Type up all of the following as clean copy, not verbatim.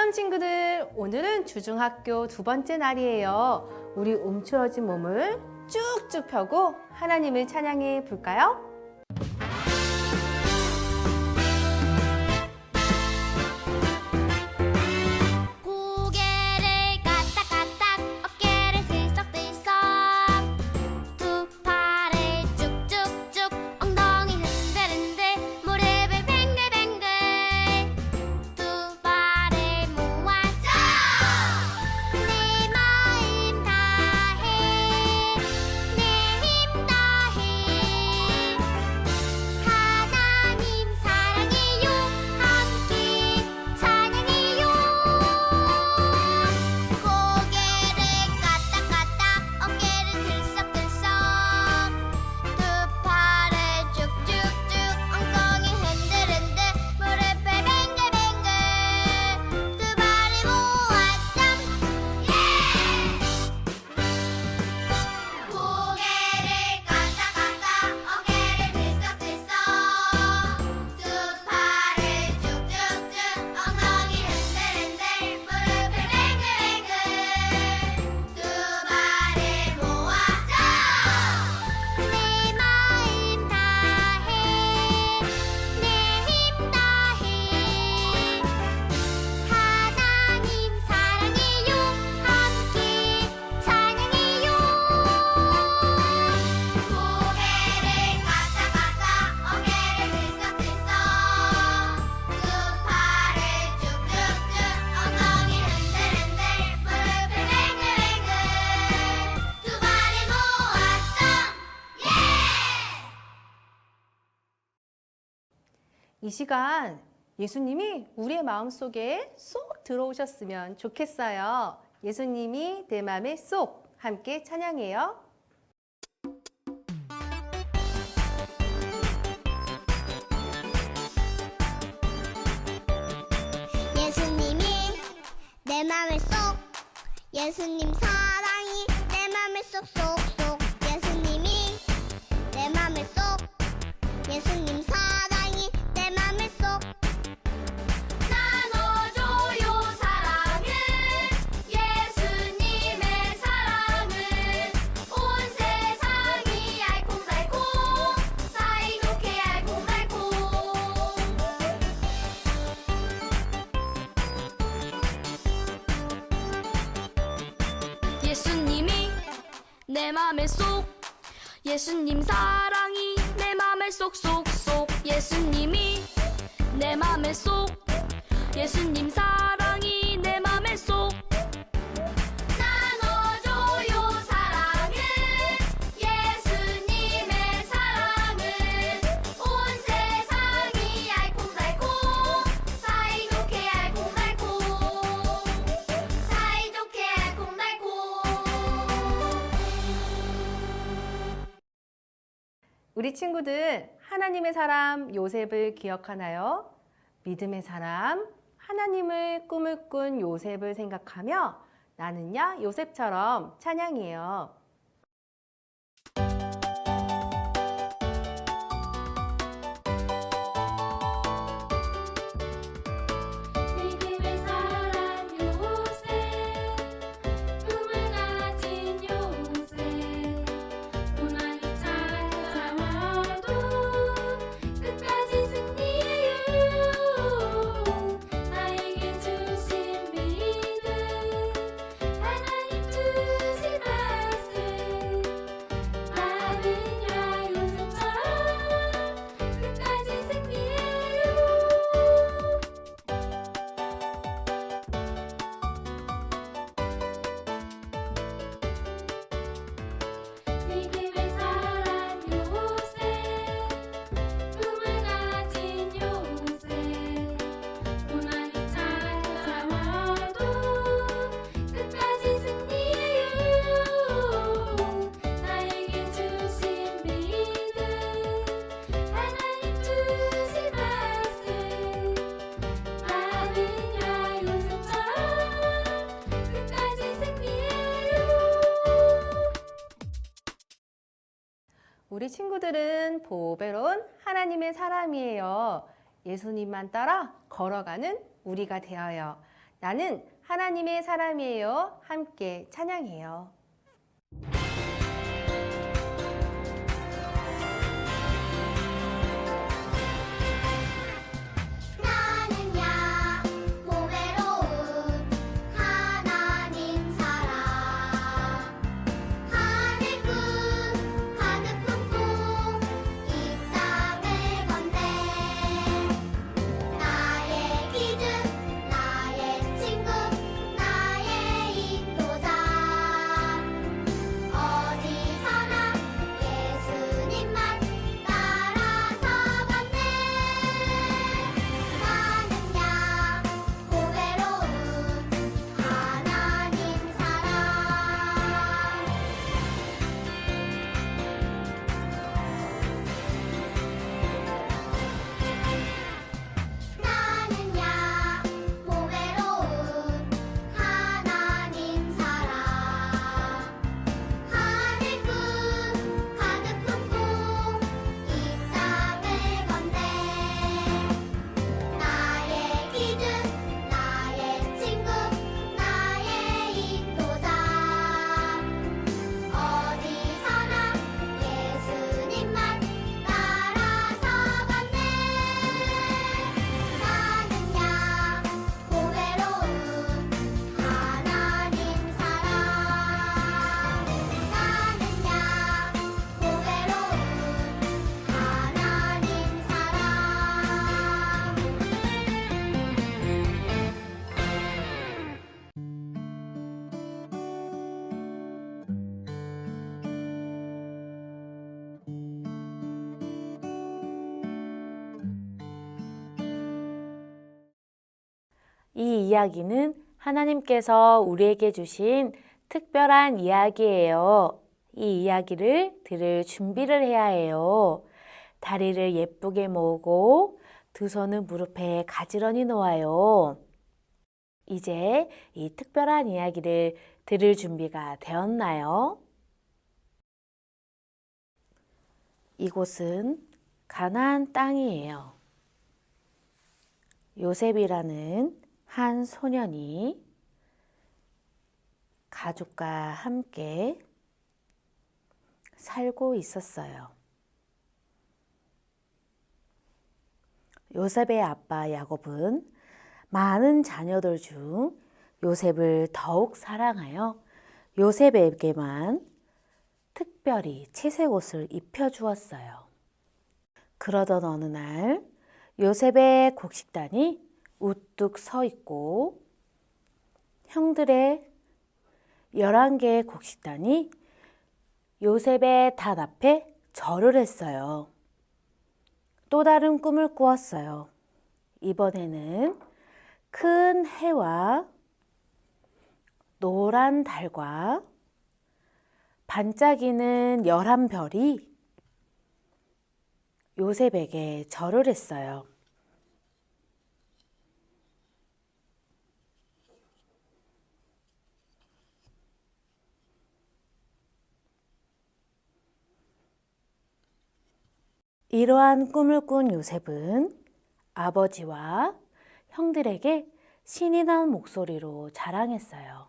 사랑하는 친구들, 오늘은 주중학교 2번째 날이에요. 우리 움츠러진 몸을 쭉쭉 펴고 하나님을 찬양해 볼까요? 고개를 까딱까딱 어깨를 들썩들썩 두 팔을 쭉쭉쭉 엉덩이 흔들흔들 무릎을 뱅글뱅글 두 발을 모아줘 내 마음 다해 내 힘 다해 하나님 사랑해요 함께 찬양해요 고개를 까딱까딱 어깨를 들썩들썩 두 팔을 쭉쭉쭉 엉덩이 흔들흔들 무릎을 뱅글뱅글 두 발을 모았죠 고개를 까딱까딱 어깨를 들썩들썩 두 팔을 쭉쭉쭉 엉덩이 흔들흔들 무릎을 뱅글뱅글 두 발을 모아줘 내 마음 다해 내 힘 다해 하나님 사랑해요 함께 찬양해요 고개를 까딱까딱 어깨를 들썩들썩 두 팔을 쭉쭉쭉 엉덩이 흔들흔들 무릎을 뱅글뱅글 두 발을 모았죠 이 시간 예수님이 우리의 마음속에 쏙 들어오셨으면 좋겠어요. 예수님이 내 마음에 쏙 함께 찬양해요. 예수님이 내 맘을 쏙 예수님 사랑이 내 맘을 쏙쏙쏙 예수님이 내 맘을 쏙 예수님 사랑이 내 맘을 쏙 나눠줘요 사랑을 예수님의 사랑을 온 세상이 알콩달콩 사이좋게 알콩달콩 예수님이 내 맘에 쏙 예수님 사랑이 내 맘에 쏙쏙쏙 예수님이 내 맘에 쏙 예수님 사랑이 내 맘에 쏙 나눠줘요 사랑을 예수님의 사랑을 온 세상이 알콩달콩 사이좋게 알콩달콩 사이좋게 알콩달콩 우리 친구들, 하나님의 사람 요셉을 기억하나요? 믿음의 사람, 하나님을 꿈을 꾼 요셉을 생각하며 나는야 요셉처럼 찬양해요. 믿음의 사람 요셉 꿈을 가진 요셉 고난이 찾아와도 끝까지 승리해요 나에게 주신 믿음 하나님 주신 말씀 나는야 요셉처럼 끝까지 승리해요 믿음의 사람 요셉 꿈을 가진 요셉 고난이 찾아와도 끝까지 승리해요 나에게 주신 믿음 하나님 주신 말씀 나는야 요셉처럼 끝까지 승리해요 우리 친구들은 보배로운 하나님의 사람이에요. 예수님만 따라 걸어가는 우리가 되어요. 나는 하나님의 사람이에요. 함께 찬양해요. 나는야 보배로운 하나님 사랑 하늘꾼 가득 품고 이 땅을 건네 나의 기준 나의 친구 나의 인도자 어디서나 예수님만 따라서 걷네 나는야 보배로운 하나님 사랑 나는야 보배로운 하나님 사랑 하늘꾼 가득 품고 이 땅을 건네 나의 기준 나의 친구 나의 인도자 어디서나 예수님만 따라서 걷네 나는야 보배로운 하나님 사랑 나는야 보배로운 하나님 사랑 이 이야기는 하나님께서 우리에게 주신 특별한 이야기예요. 이 이야기를 들을 준비를 해야 해요. 다리를 예쁘게 모으고 두 손은 무릎에 가지런히 놓아요. 이제 이 특별한 이야기를 들을 준비가 되었나요? 이곳은 가나안 땅이에요. 요셉이라는 한 소년이 가족과 함께 살고 있었어요. 요셉의 아빠 야곱은 많은 자녀들 중 요셉을 더욱 사랑하여 요셉에게만 특별히 채색 옷을 입혀주었어요. 그러던 어느 날 요셉의 곡식단이 우뚝 서 있고 형들의 11개의 곡식단이 요셉의 단 앞에 절을 했어요. 또 다른 꿈을 꾸었어요. 이번에는 큰 해와 노란 달과 반짝이는 11별이 요셉에게 절을 했어요. 이러한 꿈을 꾼 요셉은 아버지와 형들에게 신이 난 목소리로 자랑했어요.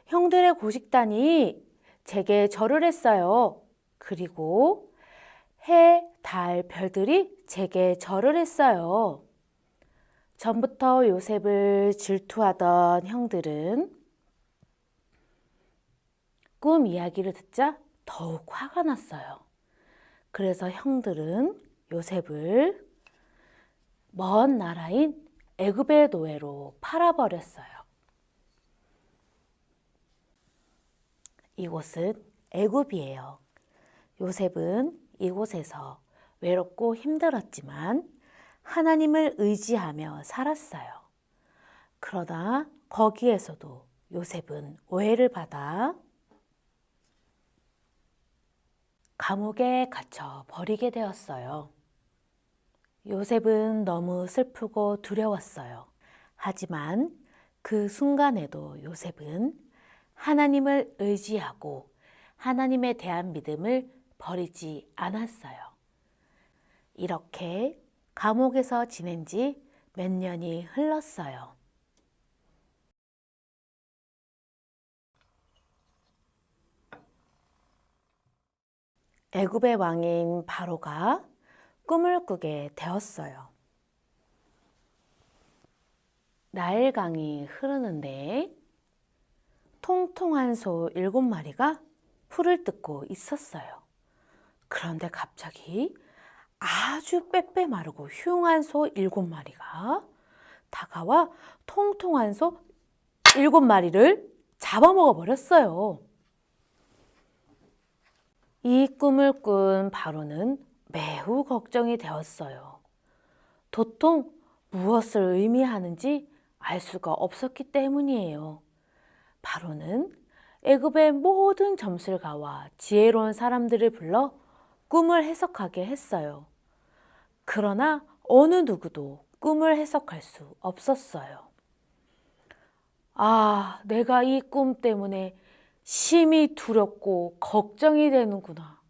형들의 곡식단이 제게 절을 했어요. 그리고 해, 달, 별들이 제게 절을 했어요. 전부터 요셉을 질투하던 형들은 꿈 이야기를 듣자 더욱 화가 났어요. 그래서 형들은 요셉을 먼 나라인 애굽의 노예로 팔아버렸어요. 이곳은 애굽이에요. 요셉은 이곳에서 외롭고 힘들었지만 하나님을 의지하며 살았어요. 그러나 거기에서도 요셉은 오해를 받아 감옥에 갇혀 버리게 되었어요. 요셉은 너무 슬프고 두려웠어요. 하지만 그 순간에도 요셉은 하나님을 의지하고 하나님에 대한 믿음을 버리지 않았어요. 이렇게 감옥에서 지낸 지 몇 년이 흘렀어요. 애굽의 왕인 바로가 꿈을 꾸게 되었어요. 나일강이 흐르는데 통통한 소 7마리가 풀을 뜯고 있었어요. 그런데 갑자기 아주 빼빼 마르고 흉한 소 7마리가 다가와 통통한 소 7마리를 잡아먹어 버렸어요. 이 꿈을 꾼 바로는 매우 걱정이 되었어요. 도통 무엇을 의미하는지 알 수가 없었기 때문이에요. 바로는 애굽의 모든 점술가와 지혜로운 사람들을 불러 꿈을 해석하게 했어요. 그러나 어느 누구도 꿈을 해석할 수 없었어요. 아, 내가 이 꿈 때문에 심히 두렵고 걱정이 되는구나.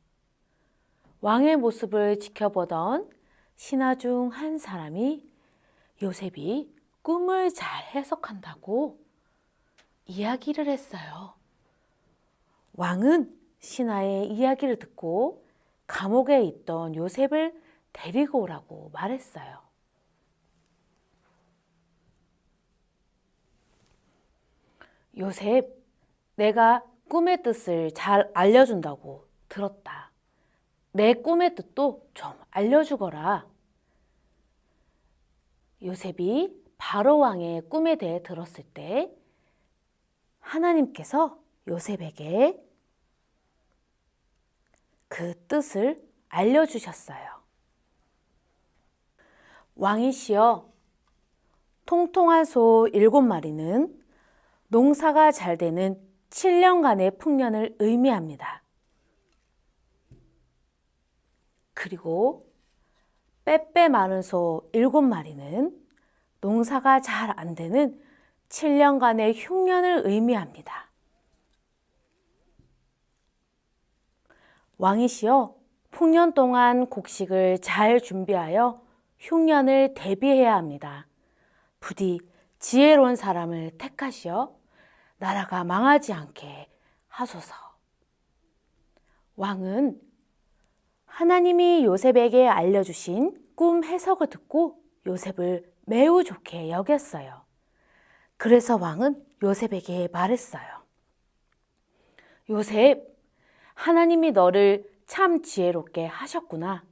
왕의 모습을 지켜보던 신하 중 한 사람이 요셉이 꿈을 잘 해석한다고 이야기를 했어요. 왕은 신하의 이야기를 듣고 감옥에 있던 요셉을 데리고 오라고 말했어요. 요셉, 내가 꿈의 뜻을 잘 알려준다고 들었다. 내 꿈의 뜻도 좀 알려주거라. 요셉이 바로 왕의 꿈에 대해 들었을 때 하나님께서 요셉에게 그 뜻을 알려주셨어요. 왕이시여, 통통한 소 7마리는 농사가 잘 되는 7년간의 풍년을 의미합니다. 그리고 빼빼 마른 소 7마리는 농사가 잘 안 되는 7년간의 흉년을 의미합니다. 왕이시여, 풍년 동안 곡식을 잘 준비하여 흉년을 대비해야 합니다. 부디 지혜로운 사람을 택하시어 나라가 망하지 않게 하소서. 왕은 하나님이 요셉에게 알려주신 꿈 해석을 듣고 요셉을 매우 좋게 여겼어요. 그래서 왕은 요셉에게 말했어요. 요셉, 하나님이 너를 참 지혜롭게 하셨구나.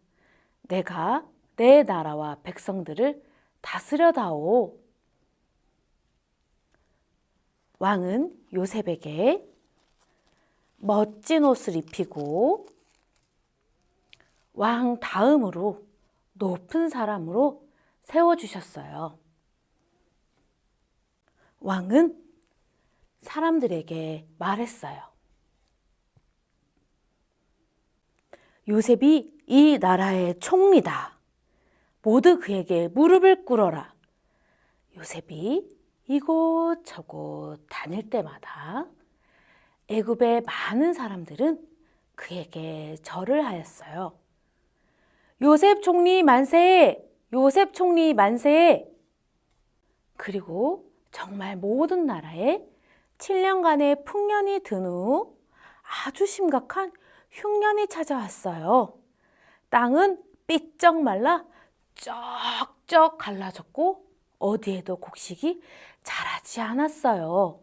내가 내 나라와 백성들을 다스려다오. 왕은 요셉에게 멋진 옷을 입히고 왕 다음으로 높은 사람으로 세워주셨어요. 왕은 사람들에게 말했어요. 요셉이 이 나라의 총리다. 모두 그에게 무릎을 꿇어라. 요셉이 이곳저곳 다닐 때마다 애굽의 많은 사람들은 그에게 절을 하였어요. 요셉 총리 만세! 요셉 총리 만세! 그리고 정말 모든 나라에 7년간의 풍년이 든 후 아주 심각한 흉년이 찾아왔어요. 땅은 삐쩍 말라 쩍쩍 갈라졌고 어디에도 곡식이 자라지 않았어요.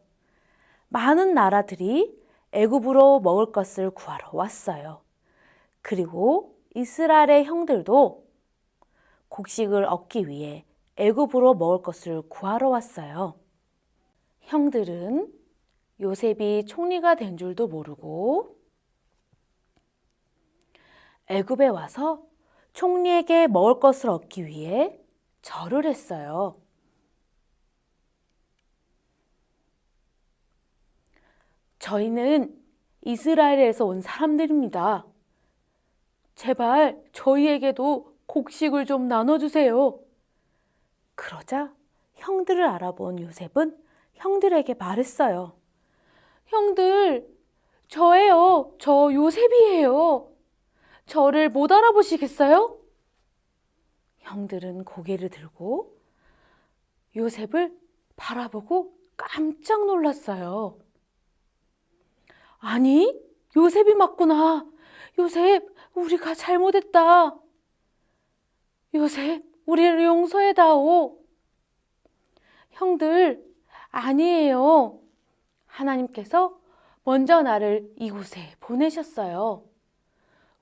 많은 나라들이 애굽으로 먹을 것을 구하러 왔어요. 그리고 이스라엘의 형들도 곡식을 얻기 위해 애굽으로 먹을 것을 구하러 왔어요. 형들은 요셉이 총리가 된 줄도 모르고 애굽에 와서 총리에게 먹을 것을 얻기 위해 절을 했어요. 저희는 이스라엘에서 온 사람들입니다. 제발 저희에게도 곡식을 좀 나눠주세요. 그러자 형들을 알아본 요셉은 형들에게 말했어요. 형들, 저예요. 저 요셉이에요. 저를 못 알아보시겠어요? 형들은 고개를 들고 요셉을 바라보고 깜짝 놀랐어요. 아니, 요셉이 맞구나. 요셉, 우리가 잘못했다. 요셉, 우리를 용서해다오. 형들, 아니에요. 하나님께서 먼저 나를 이곳에 보내셨어요.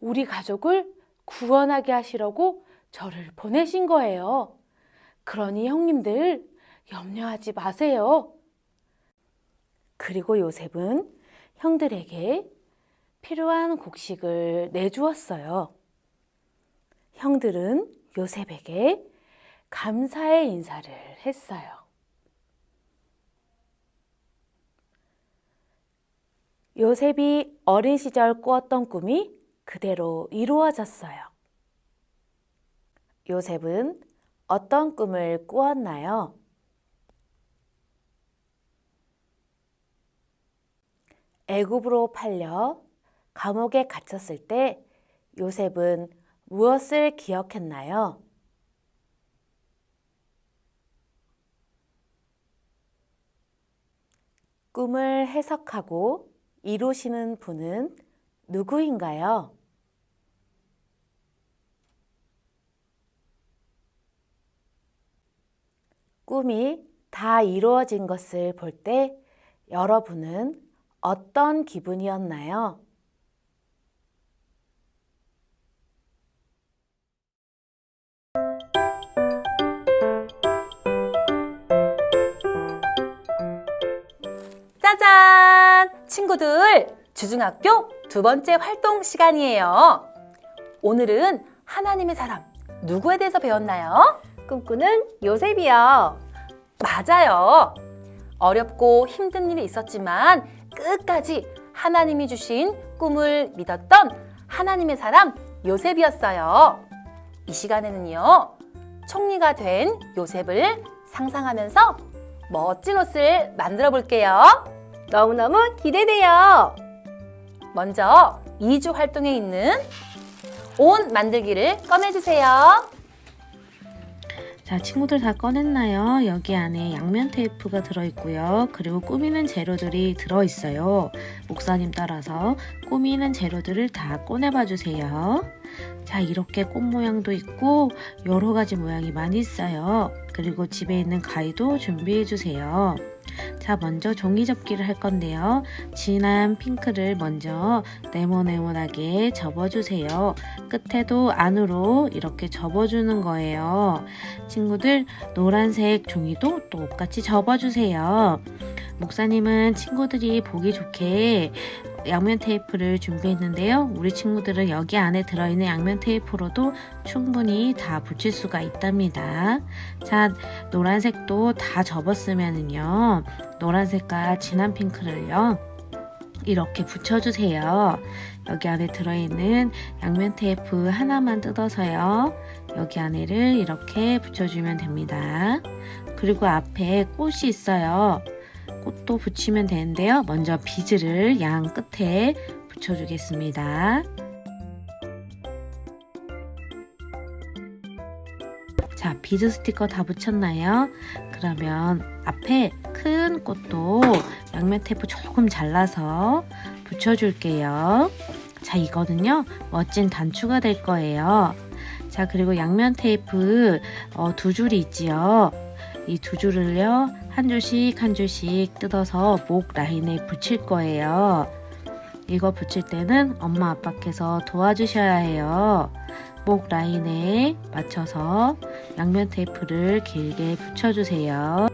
우리 가족을 구원하게 하시려고 저를 보내신 거예요. 그러니 형님들, 염려하지 마세요. 그리고 요셉은 형들에게 필요한 곡식을 내주었어요. 형들은 요셉에게 감사의 인사를 했어요. 요셉이 어린 시절 꾸었던 꿈이 그대로 이루어졌어요. 요셉은 어떤 꿈을 꾸었나요? 애굽으로 팔려 감옥에 갇혔을 때 요셉은 무엇을 기억했나요? 꿈을 해석하고 이루시는 분은 누구인가요? 꿈이 다 이루어진 것을 볼 때 여러분은 어떤 기분이었나요? 짜잔! 친구들, 주중학교 두 번째 활동 시간이에요. 오늘은 하나님의 사람, 누구에 대해서 배웠나요? 꿈꾸는 요셉이요. 맞아요. 어렵고 힘든 일이 있었지만 끝까지 하나님이 주신 꿈을 믿었던 하나님의 사람 요셉이었어요. 이 시간에는요, 총리가 된 요셉을 상상하면서 멋진 옷을 만들어 볼게요. 너무너무 기대돼요. 먼저 2주 활동에 있는 옷 만들기를 꺼내주세요. 자, 친구들 다 꺼냈나요? 여기 안에 양면 테이프가 들어있고요. 그리고 꾸미는 재료들이 들어있어요. 목사님 따라서 꾸미는 재료들을 다 꺼내봐 주세요. 자, 이렇게 꽃 모양도 있고 여러 가지 모양이 많이 있어요. 그리고 집에 있는 가위도 준비해 주세요. 자, 먼저 종이 접기를 할 건데요. 진한 핑크를 먼저 네모네모하게 접어주세요. 끝에도 안으로 이렇게 접어주는 거예요. 친구들, 노란색 종이도 똑같이 접어주세요. 목사님은 친구들이 보기 좋게 양면 테이프를 준비했는데요. 우리 친구들은 여기 안에 들어있는 양면 테이프로도 충분히 다 붙일 수가 있답니다. 자, 노란색도 다 접었으면은요, 노란색과 진한 핑크를요, 이렇게 붙여주세요. 여기 안에 들어있는 양면 테이프 하나만 뜯어서요, 여기 안에를 이렇게 붙여주면 됩니다. 그리고 앞에 꽃이 있어요. 꽃도 붙이면 되는데요. 먼저 비즈를 양 끝에 붙여주겠습니다. 자, 비즈 스티커 다 붙였나요? 그러면 앞에 큰 꽃도 양면 테이프 조금 잘라서 붙여줄게요. 자, 이거는요, 멋진 단추가 될 거예요. 자, 그리고 양면 테이프 두 줄이 있지요. 이 두 줄을요, 한 줄씩 한 줄씩 뜯어서 목 라인에 붙일 거예요. 이거 붙일 때는 엄마 아빠께서 도와주셔야 해요. 목 라인에 맞춰서 양면 테이프를 길게 붙여주세요.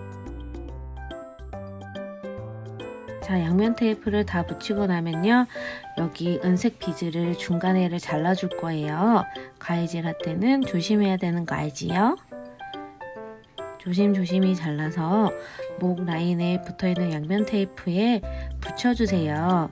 자, 양면 테이프를 다 붙이고 나면요, 여기 은색 비즈를 중간에를 잘라줄 거예요. 가위질 할 때는 조심해야 되는 거 알지요? 조심조심히 잘라서 목 라인에 붙어있는 양면 테이프에 붙여주세요.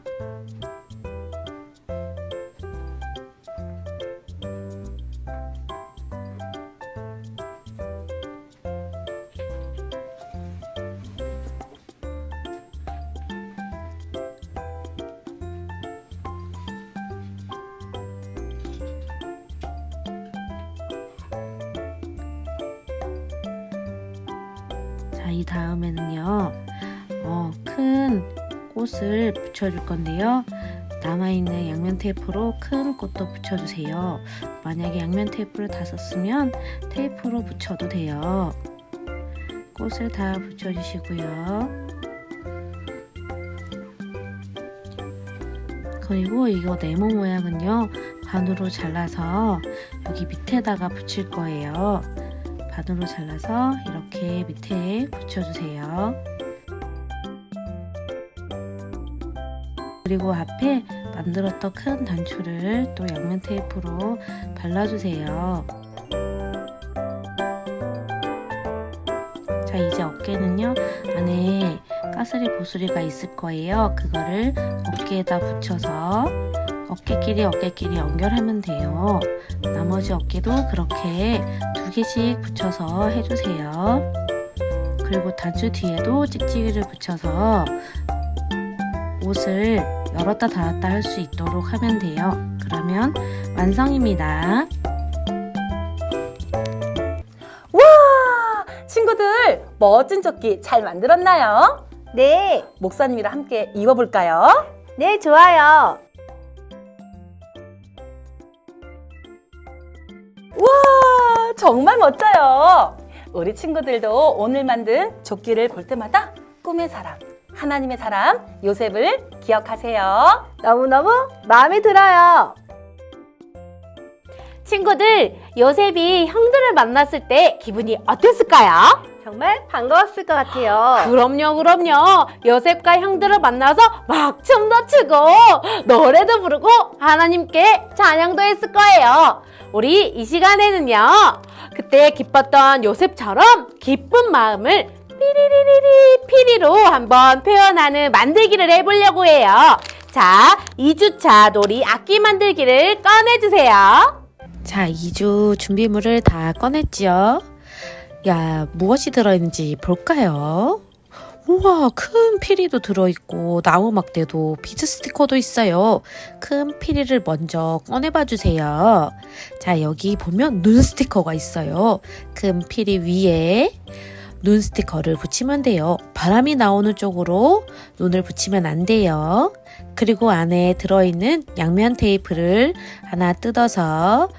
자, 이 다음에는요, 큰 꽃을 붙여줄 건데요. 남아있는 양면 테이프로 큰 꽃도 붙여주세요. 만약에 양면 테이프를 다 썼으면 테이프로 붙여도 돼요. 꽃을 다 붙여주시고요. 그리고 이거 네모 모양은요, 반으로 잘라서 여기 밑에다가 붙일 거예요. 반으로 잘라서 이렇게 밑에 붙여주세요. 그리고 앞에 만들었던 큰 단추를 또 양면 테이프로 발라주세요. 자, 이제 어깨는요, 안에 까스리 보스리가 있을 거예요. 그거를 어깨에다 붙여서 어깨끼리 연결하면 돼요. 나머지 어깨도 그렇게 2개씩 붙여서 해주세요. 그리고 단추 뒤에도 찍찍이를 붙여서 옷을 열었다 닫았다 할 수 있도록 하면 돼요. 그러면 완성입니다. 와! 친구들, 멋진 조끼 잘 만들었나요? 네, 목사님이랑 함께 입어볼까요? 네, 좋아요. 와, 정말 멋져요. 우리 친구들도 오늘 만든 조끼를 볼 때마다 꿈의 사람, 하나님의 사람 요셉을 기억하세요. 너무너무 마음에 들어요. 친구들, 요셉이 형들을 만났을 때 기분이 어땠을까요? 정말 반가웠을 것 같아요. 그럼요. 요셉과 형들을 만나서 막 춤도 추고 노래도 부르고 하나님께 찬양도 했을 거예요. 우리 이 시간에는요, 그때 기뻤던 요셉처럼 기쁜 마음을 피리로 한번 표현하는 만들기를 해보려고 해요. 자, 2주차 놀이 악기 만들기를 꺼내주세요. 자, 2주 준비물을 다 꺼냈지요? 야, 무엇이 들어있는지 볼까요? 우와, 큰 피리도 들어있고 나무 막대도 비즈 스티커도 있어요. 큰 피리를 먼저 꺼내봐 주세요. 자, 여기 보면 눈 스티커가 있어요. 큰 피리 위에 눈 스티커를 붙이면 돼요. 바람이 나오는 쪽으로 눈을 붙이면 안 돼요. 그리고 안에 들어있는 양면 테이프를 하나 뜯어서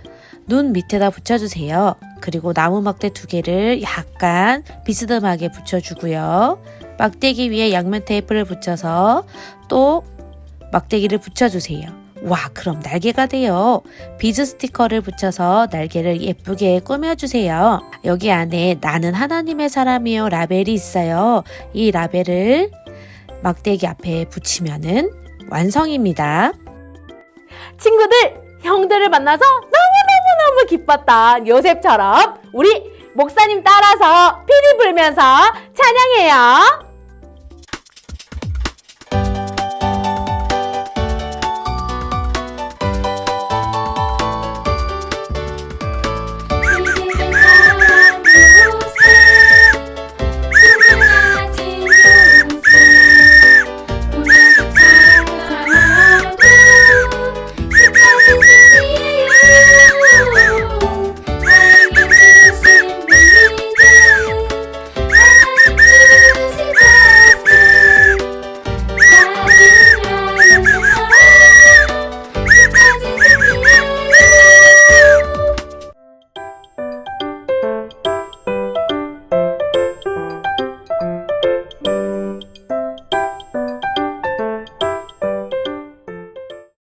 눈 밑에다 붙여주세요. 그리고 나무 막대 2개를 약간 비스듬하게 붙여주고요. 막대기 위에 양면 테이프를 붙여서 또 막대기를 붙여주세요. 와, 그럼 날개가 돼요. 비즈 스티커를 붙여서 날개를 예쁘게 꾸며주세요. 여기 안에 나는 하나님의 사람이요 라벨이 있어요. 이 라벨을 막대기 앞에 붙이면은 완성입니다. 친구들, 형들을 만나서 너무 기뻤던 요셉처럼 우리 목사님 따라서 피리 불면서 찬양해요.